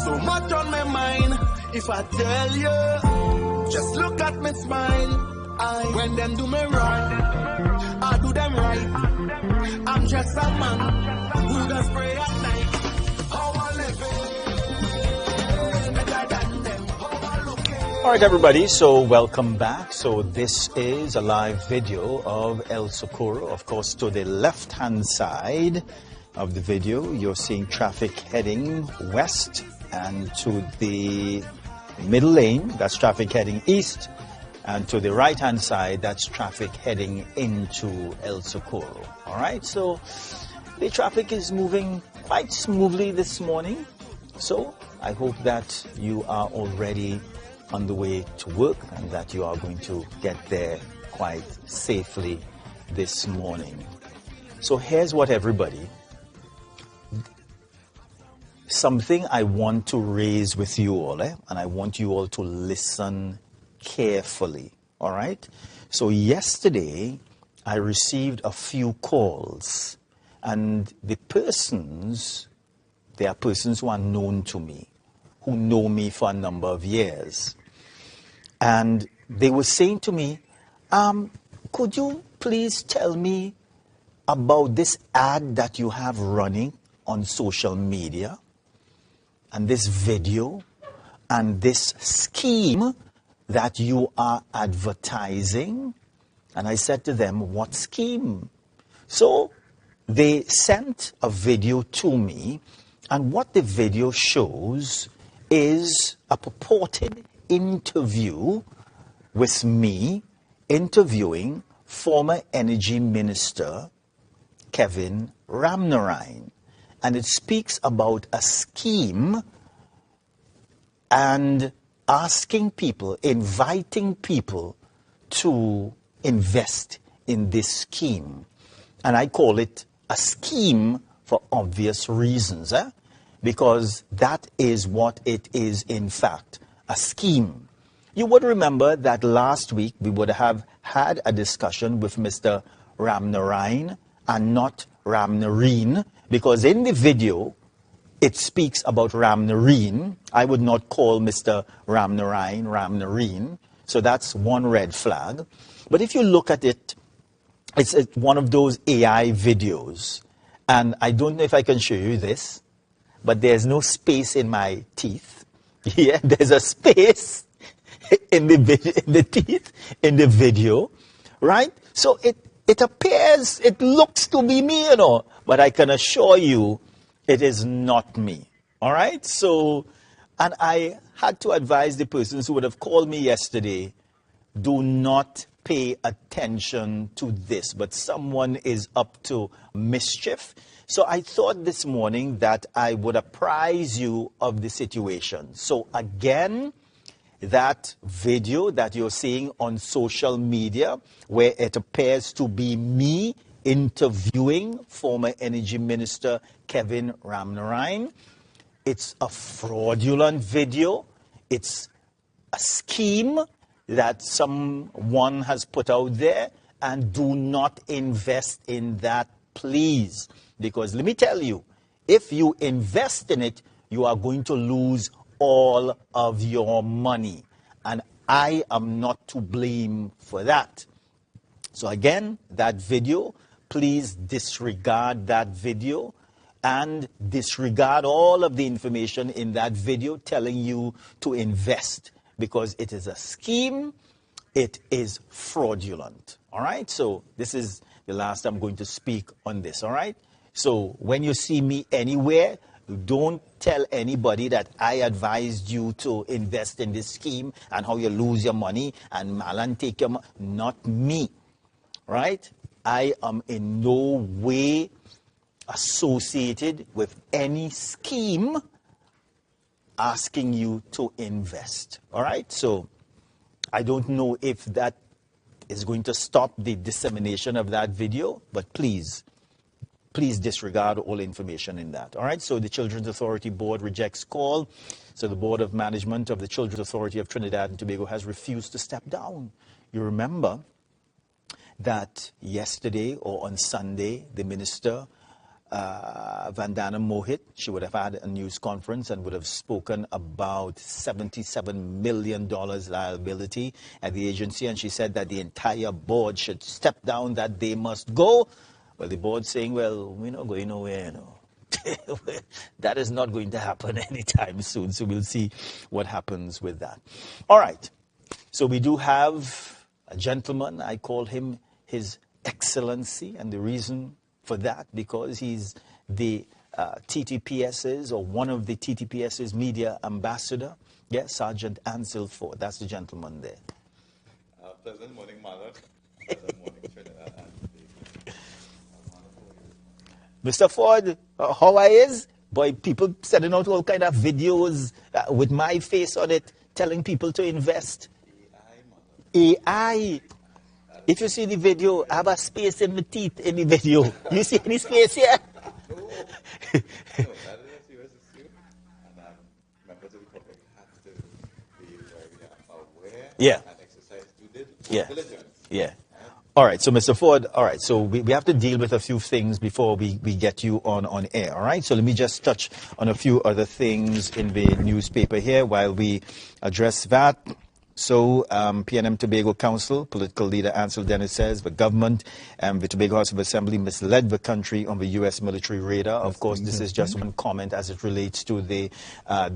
So much on my mind. If I tell you, just look at me smile. When them do me wrong, I do them right. I'm just a man who does pray at night. How I live better than them. How I look. All right, everybody, so welcome back. So this is a live video of El Socorro. Of course, to the left-hand side of the video, you're seeing traffic heading west, and to the middle lane, that's traffic heading east, and to the right-hand side, that's traffic heading into El Socorro. All right, so the traffic is moving quite smoothly this morning. So I hope that you are already on the way to work and that you are going to get there quite safely this morning. So here's what everybody, something I want to raise with you all, and I want you all to listen carefully, all right? So yesterday, I received a few calls, and there are persons who are known to me, who know me for a number of years. And they were saying to me, could you please tell me about this ad that you have running on social media, and this video, and this scheme that you are advertising? And I said to them, what scheme? So they sent a video to me, and what the video shows is a purported interview with me interviewing former Energy Minister Kevin Ramnarine. And it speaks about a scheme and asking people, inviting people to invest in this scheme. And I call it a scheme for obvious reasons, because that is what it is, in fact, a scheme. You would remember that last week we would have had a discussion with Mr. Ramnarine and not Ramnarine, because in the video it speaks about Ramnarine. I would not call Mr. Ramnarine Ramnarine, so that's one red flag. But if you look at it, it's one of those AI videos, and I don't know if I can show you this, but there's no space in my teeth. Yeah, there's a space in the teeth in the video, right? So it appears, it looks to be me, but I can assure you it is not me. All right? So, and I had to advise the persons who would have called me yesterday, do not pay attention to this, but someone is up to mischief. So I thought this morning that I would apprise you of the situation. So again, that video that you're seeing on social media, where it appears to be me interviewing former Energy Minister Kevin Ramnarine, it's a fraudulent video. It's a scheme that someone has put out there, and do not invest in that, please. Because let me tell you, if you invest in it, you are going to lose all of your money. And I am not to blame for that. So again, that video, please disregard that video and disregard all of the information in that video telling you to invest, because it is a scheme, it is fraudulent. All right, so this is the last I'm going to speak on this. All right, so when you see me anywhere, don't tell anybody that I advised you to invest in this scheme and how you lose your money and Marlan take your money. Not me, right? I am in no way associated with any scheme asking you to invest. All right? So I don't know if that is going to stop the dissemination of that video, but please disregard all information in that. All right? So the Children's Authority Board rejects call. So the Board of Management of the Children's Authority of Trinidad and Tobago has refused to step down. You remember that yesterday or on Sunday, the minister Vandana Mohit. She would have had a news conference and would have spoken about $77 million liability at the agency. And she said that the entire board should step down, that they must go. Well, the board saying, well, we're not going nowhere, you know. That is not going to happen anytime soon. So we'll see what happens with that. All right. So we do have a gentleman. I call him His Excellency. And the reason for that, because he's the TTPS's or one of the TTPS's media ambassador. Yes, Sergeant Ancil Forde. That's the gentleman there. Pleasant morning, Marlan. Pleasant morning, Trinidad. Mr. Forde, how I is? Boy, people sending out all kind of videos with my face on it, telling people to invest. AI. If you see the video, I have a space in my teeth in the video. You see any space here? No, that is a serious issue. And members of the public have to be very aware and exercise due diligence. Yeah. All right, so Mr. Forde, all right, so we have to deal with a few things before we get you on air, all right? So let me just touch on a few other things in the newspaper here while we address that. So PNM Tobago Council, political leader Ancil Dennis says the government and the Tobago House of Assembly misled the country on the U.S. military radar. Of course, this is just one comment as it relates to the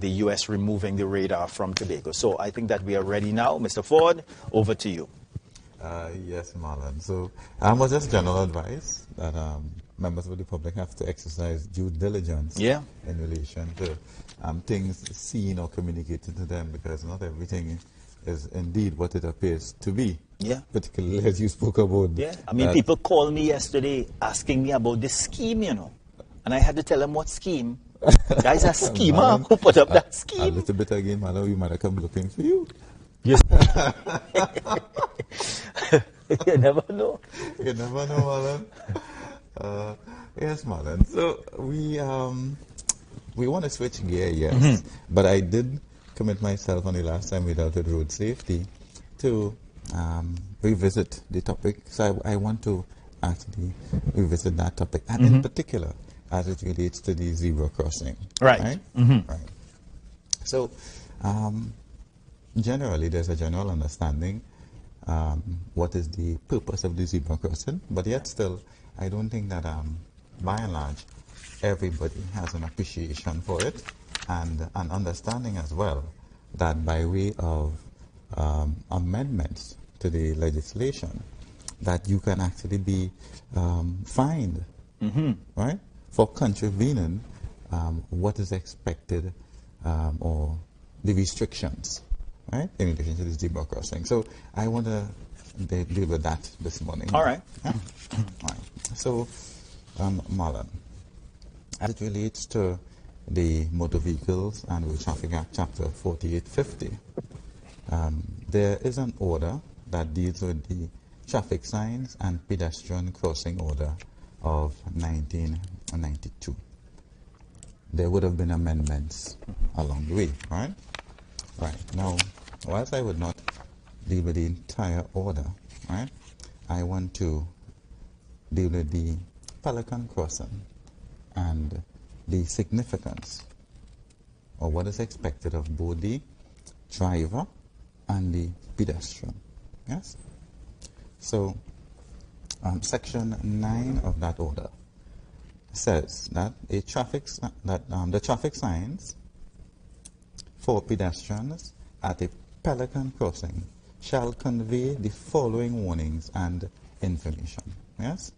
U.S. removing the radar from Tobago. So I think that we are ready now. Mr. Forde, over to you. Yes, Marlan. So was just general advice that members of the public have to exercise due diligence in relation to things seen or communicated to them, because not everything is indeed what it appears to be. Yeah. Particularly as you spoke about. Yeah. I mean, people called me yesterday asking me about this scheme, you know. And I had to tell them what scheme. Guys, a schemer who put up that scheme. A little bit again, Marlan, we might have come looking for you. Yes. You never know. You never know, Marlan. Yes, Marlan. So we want to switch gear, yes. But I did commit myself on the last time we dealt with road safety to revisit the topic. So I want to actually revisit that topic, and in particular as it relates to the zebra crossing. Right. Right. So generally there's a general understanding what is the purpose of the zebra crossing, but yet still I don't think that by and large everybody has an appreciation for it and an understanding as well that by way of amendments to the legislation that you can actually be fined, right, for contravening what is expected or the restrictions, right, in relation to the zebra crossing. So I want to deal with that this morning. All right. Yeah. All right. So, Marlan, as it relates to the Motor Vehicles and Road Traffic Act, Chapter 4850, there is an order that deals with the traffic signs and pedestrian crossing order of 1992. There would have been amendments along the way, right? Right. Now, whilst I would not deal with the entire order, right, I want to deal with the Pelican Crossing and the significance or what is expected of both the driver and the pedestrian. Yes? So, Section 9 of that order says that the traffic signs for pedestrians at a Pelican Crossing shall convey the following warnings and information. Yes?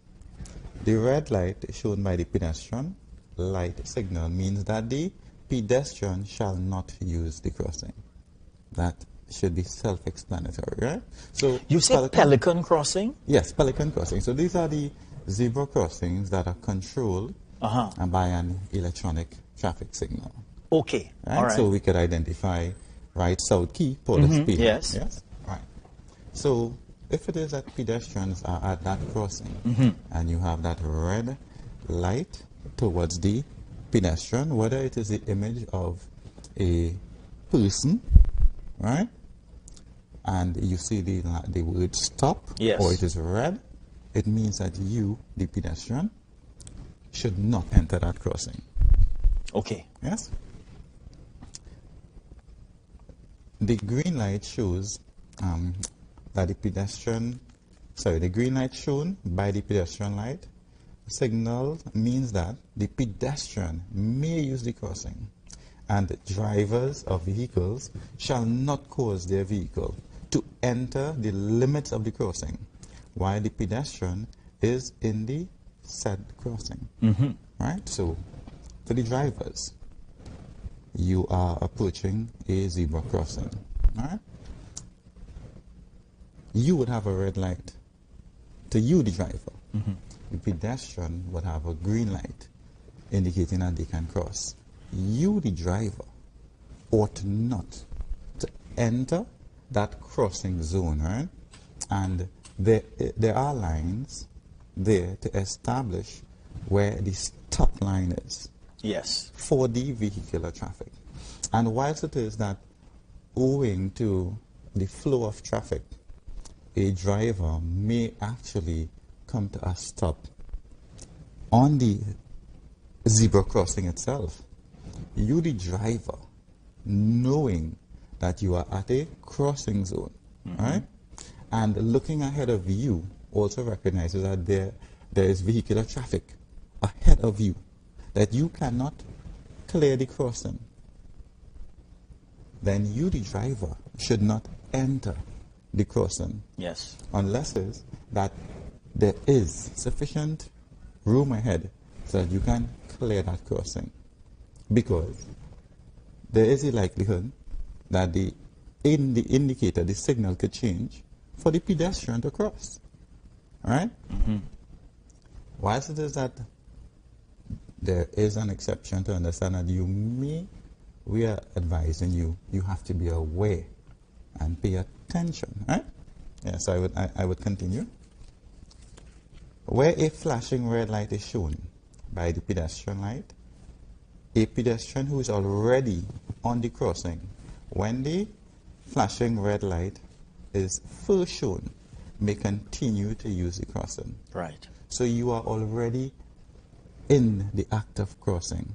The red light shown by the pedestrian light signal means that the pedestrian shall not use the crossing. That should be self-explanatory, right? So you say Pelican Crossing? Yes, Pelican Crossing. So these are the zebra crossings that are controlled by an electronic traffic signal. Okay. Right? All right. So we could identify right, south key, Polish speed. Yes. Yes. Right. So if it is that pedestrians are at that crossing and you have that red light towards the pedestrian, whether it is the image of a person, right, and you see the word stop, yes, or it is red, it means that you, the pedestrian, should not enter that crossing. Okay. Yes? The green light shows that the the green light shown by the pedestrian light signal means that the pedestrian may use the crossing, and the drivers of vehicles shall not cause their vehicle to enter the limits of the crossing while the pedestrian is in the said crossing. Right? So, for the drivers, you are approaching a zebra crossing. Right? You would have a red light. To you, the driver. The pedestrian would have a green light indicating that they can cross. You, the driver, ought not to enter that crossing zone, right? And there are lines there to establish where the stop line is. Yes. For the vehicular traffic. And whilst it is that owing to the flow of traffic, a driver may actually come to a stop on the zebra crossing itself, you, the driver, knowing that you are at a crossing zone, right? And looking ahead of you also recognizes that there is vehicular traffic ahead of you, that you cannot clear the crossing. Then you, the driver, should not enter the crossing. Yes. Unless it's that there is sufficient room ahead so that you can clear that crossing. Because there is a likelihood that the indicator, the signal could change for the pedestrian to cross. Alright? Whilst it is that there is an exception to understand that we are advising you have to be aware and pay attention, right? Yes, I would continue. Where a flashing red light is shown by the pedestrian light, a pedestrian who is already on the crossing, when the flashing red light is first shown, may continue to use the crossing. Right. So you are already in the act of crossing,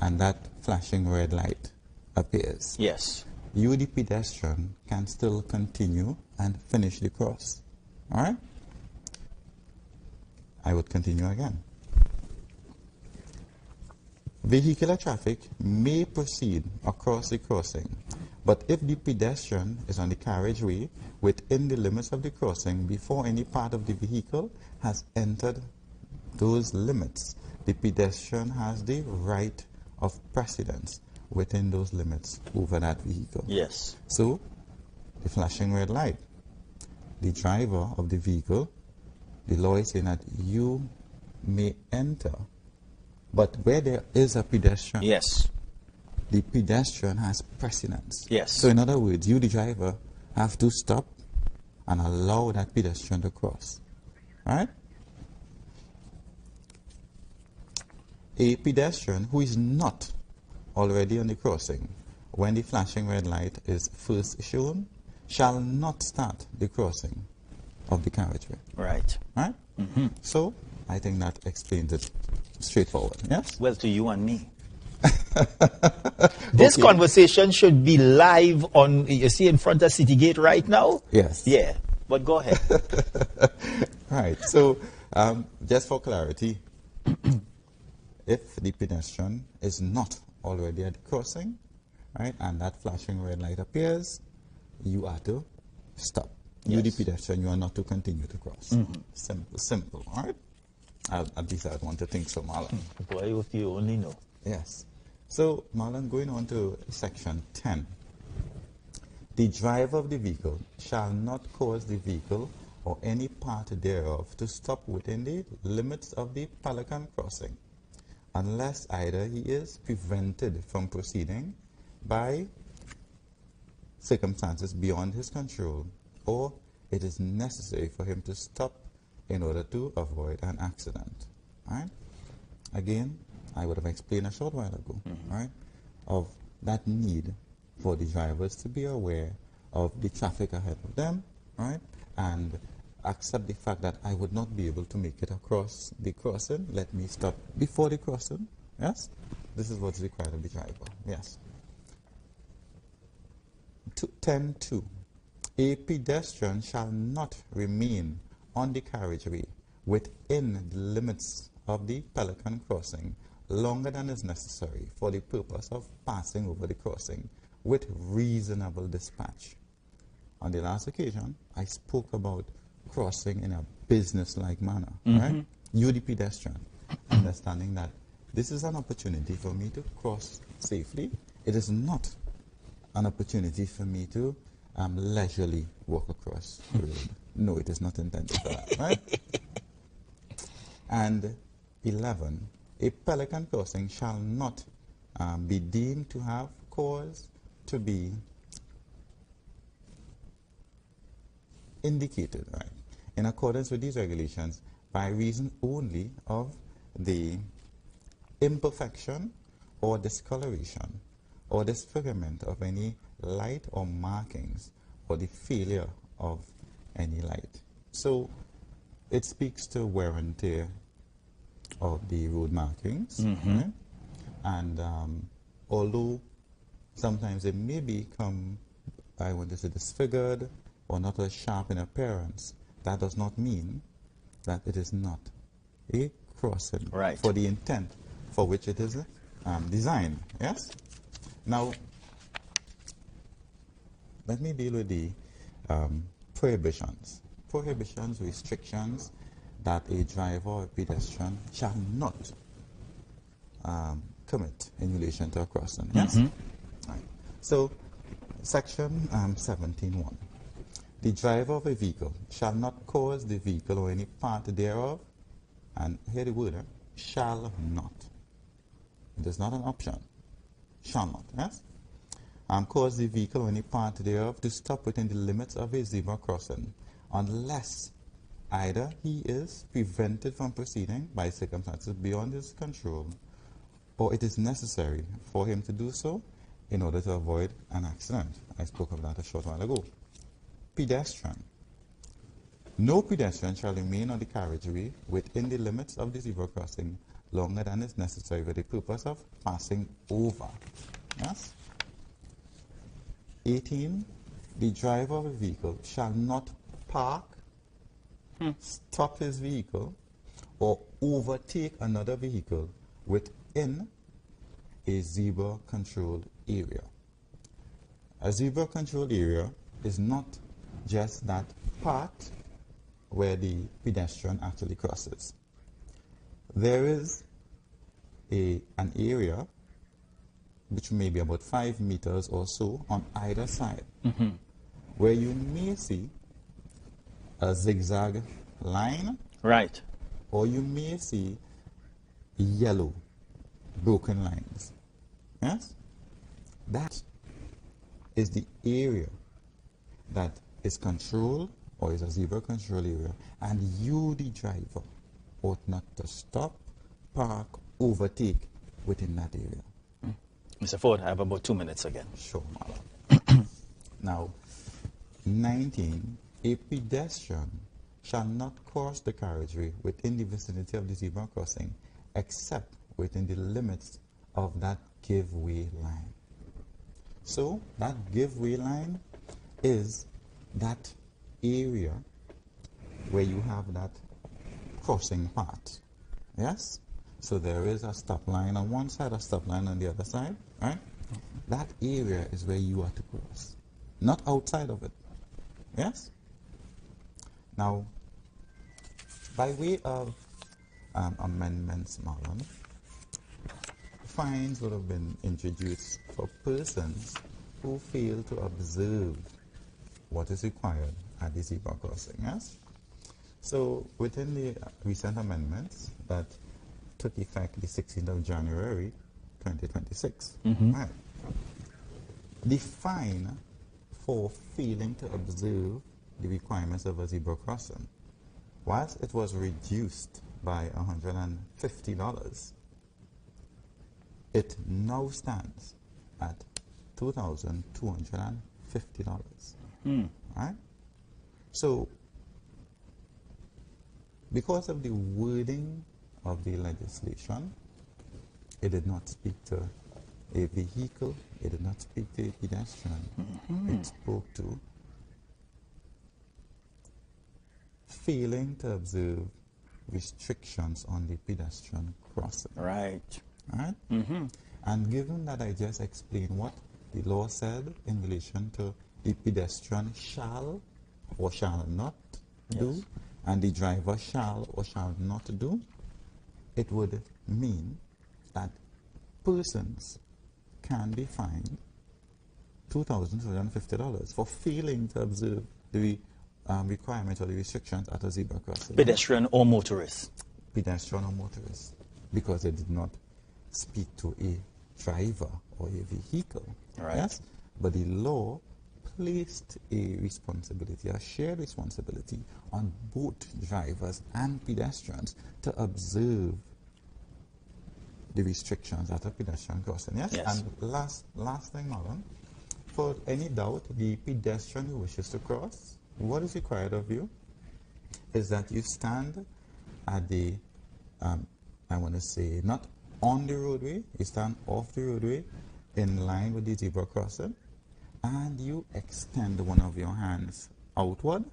and that flashing red light appears. Yes. You, the pedestrian, can still continue and finish the cross. All right? I would continue again. Vehicular traffic may proceed across the crossing, but if the pedestrian is on the carriageway within the limits of the crossing before any part of the vehicle has entered those limits, the pedestrian has the right of precedence within those limits over that vehicle. Yes. So, the flashing red light, the driver of the vehicle, the law is saying that you may enter, but where there is a pedestrian, Yes. the pedestrian has precedence. Yes. So in other words, you, the driver, have to stop and allow that pedestrian to cross. Right? A pedestrian who is not already on the crossing, when the flashing red light is first shown, shall not start the crossing of the carriageway. Right. Right? So, I think that explains it straightforward. Yes? Well, to you and me. This conversation should be live on, you see, in front of City Gate right now? Yes. Yeah. But go ahead. Right. So, just for clarity, if the pedestrian is not already at the crossing, right, and that flashing red light appears, you are to stop. You, the pedestrian, you are not to continue to cross. Simple, all right? At least I would want to think so, Marlan. Boy, if you only know. Yes. So, Marlan, going on to section 10. The driver of the vehicle shall not cause the vehicle or any part thereof to stop within the limits of the Pelican crossing, unless either he is prevented from proceeding by circumstances beyond his control, or it is necessary for him to stop in order to avoid an accident. Right? Again, I would have explained a short while ago, right, of that need for the drivers to be aware of the traffic ahead of them, right, and accept the fact that I would not be able to make it across the crossing. Let me stop before the crossing. Yes? This is what's required of the driver. Yes. 10.2. A pedestrian shall not remain on the carriageway within the limits of the Pelican crossing longer than is necessary for the purpose of passing over the crossing with reasonable dispatch. On the last occasion, I spoke about crossing in a business-like manner, right? You, the pedestrian, understanding that this is an opportunity for me to cross safely. It is not an opportunity for me to leisurely walk across the road. No, it is not intended for that, right? And 11, a Pelican crossing shall not be deemed to have cause to be indicated, right, in accordance with these regulations by reason only of the imperfection or discoloration or disfigurement of any light or markings or the failure of any light. So it speaks to wear and tear of the road markings, right? And although sometimes it may become, I want to say, disfigured or not as sharp in appearance, that does not mean that it is not a crossing for the intent for which it is designed. Yes? Now, let me deal with the prohibitions. Prohibitions, restrictions that a driver or a pedestrian shall not commit in relation to a crossing. Yes? Right. So, section 17.1. The driver of a vehicle shall not cause the vehicle or any part thereof, and hear the word, shall not. It is not an option. Shall not, yes? Cause the vehicle or any part thereof to stop within the limits of a zebra crossing, unless either he is prevented from proceeding by circumstances beyond his control, or it is necessary for him to do so in order to avoid an accident. I spoke of that a short while ago. Pedestrian. No pedestrian shall remain on the carriageway within the limits of the zebra crossing longer than is necessary for the purpose of passing over. Yes? 18. The driver of a vehicle shall not park, stop his vehicle, or overtake another vehicle within a zebra-controlled area. A zebra-controlled area is not just that part where the pedestrian actually crosses. There is an area which may be about 5 meters or so on either side, where you may see a zigzag line, right, or you may see yellow broken lines. Yes? That is the area that is controlled or is a zebra control area, and you, the driver, ought not to stop, park, overtake within that area. Mr. Forde, I have about 2 minutes again. Sure, Marlan. Now, 19, a pedestrian shall not cross the carriageway within the vicinity of the zebra crossing except within the limits of that give-way line. So, that give-way line is that area where you have that crossing part. Yes? So there is a stop line on one side, a stop line on the other side, right? That area is where you are to cross, not outside of it. Yes? Now, by way of amendments, Marlan, fines would have been introduced for persons who fail to observe what is required at the zebra crossing. Yes? So within the recent amendments that took effect the 16th of January 2026, right, the fine for failing to observe the requirements of a zebra crossing, whilst it was reduced by $150, it now stands at $2,250. Right? So because of the wording of the legislation, it did not speak to a vehicle, it did not speak to a pedestrian. It spoke to failing to observe restrictions on the pedestrian crossing. Right. Right? And given that I just explained what the law said in relation to the pedestrian shall or shall not do, and the driver shall or shall not do, it would mean that persons can be fined $2,250 for failing to observe the requirement or the restrictions at a zebra crossing. Pedestrian or motorist. Pedestrian or motorist, because it did not speak to a driver or a vehicle. Right. Yes? But the law placed a responsibility, a shared responsibility, on both drivers and pedestrians to observe the restrictions at a pedestrian crossing. Yes? Yes. And last thing, Marlan, for any doubt, the pedestrian who wishes to cross, what is required of you is that you stand at the, I want to say, not on the roadway, you stand off the roadway in line with the zebra crossing, and you extend one of your hands outward.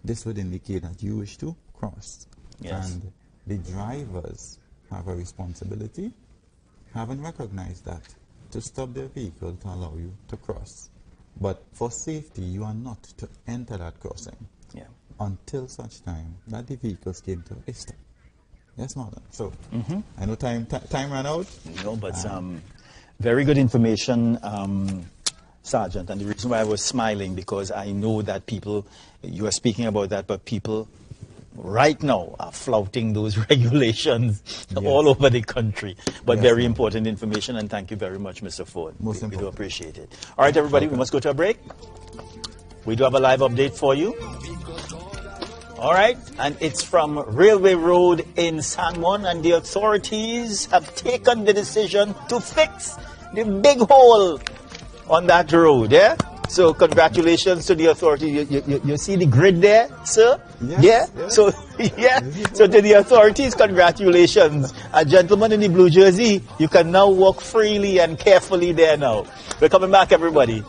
This would indicate that you wish to cross. Yes. And the drivers have a responsibility, haven't recognized that, to stop their vehicle to allow you to cross. But for safety, you are not to enter that crossing until such time that the vehicles came to a stop. Yes, Marlan. So, I know time ran out. No, but very good information, Sergeant. And the reason why I was smiling, because I know that people, you are speaking about that, but people right now are flouting those regulations all over the country. But very important information, and thank you very much, Mr. Forde. Most we do important. appreciate it. All right, everybody, we must go to a break. We do have a live update for you. All right, and it's from Railway Road in San Juan, and the authorities have taken the decision to fix the big hole on that road, yeah? So congratulations to the authority. You see the grid there, sir? Yes, Yeah? So, so to the authorities, congratulations. A gentleman in the blue jersey, you can now walk freely and carefully there now. We're coming back, everybody.